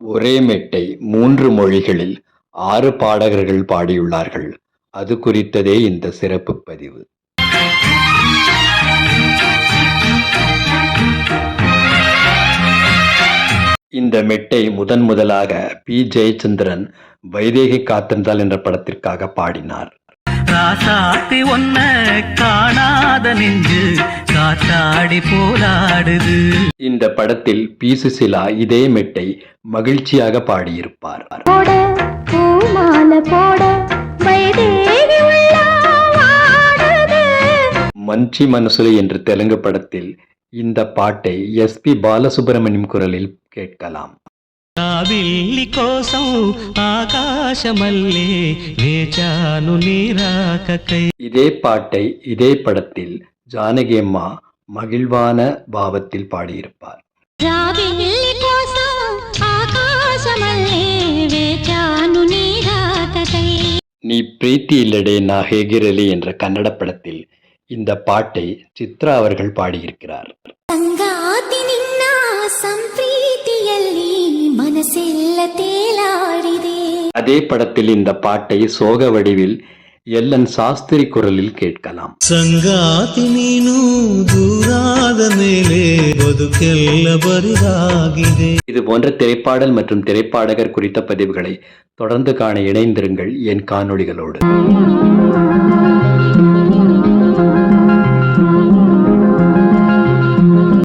ஒரே மெட்டை 3 மொழிகளில் 6 பாடகர்கள் பாடியுள்ளார்கள். அது குறித்ததே இந்த சிறப்பு பதிவு. இந்த மெட்டை முதலாக பி. ஜெயச்சந்திரன் வைதேகி காத்திருந்தாள் என்ற படத்திற்காக பாடினார். ராசாத்தி ஒன்ன காணாத நெஞ்சு காத்தாடி போராடுது. இந்த படத்தில் பி. சுசிலா இதே மெட்டை மகிழ்ச்சியாக பாடியிருப்பார். மஞ்சி மனசுலை என்ற தெலுங்கு படத்தில் இந்த பாட்டை எஸ்.பி. பாலசுப்ரமணியம் குரலில் கேட்கலாம். నావిల్లి కోసం ఆకాశమల్లే వేచాను నీరాకకై. இதே பாட்டை இதே படத்தில் ஜானகி அம்மா மகிழ்வான பாவத்தில் பாடியிருப்பார். நீ பிரீத்தி இல்லடே நா ಹೇಗಿರಲಿ என்ற கன்னட படத்தில் இந்த பாட்டை சித்ரா அவர்கள் பாடியிருக்கிறார். அதே படத்தில் இந்த பாட்டை சோக வடிவில் எல்.என். சாஸ்திரி குரலில் கேட்கலாம். ಸಂಗಾತಿ ನೀನು ದೂರಾದ ಮೇಲೆ ಬದುಕೆಲ್ಲ ಬರಿದಾಗಿದೆ. இது போன்ற திரைப்பாடல் மற்றும் திரைப்பாடகர் குறித்த பதிவுகளை தொடர்ந்து காண இணைந்திருங்கள் என் காணொளிகளோடு.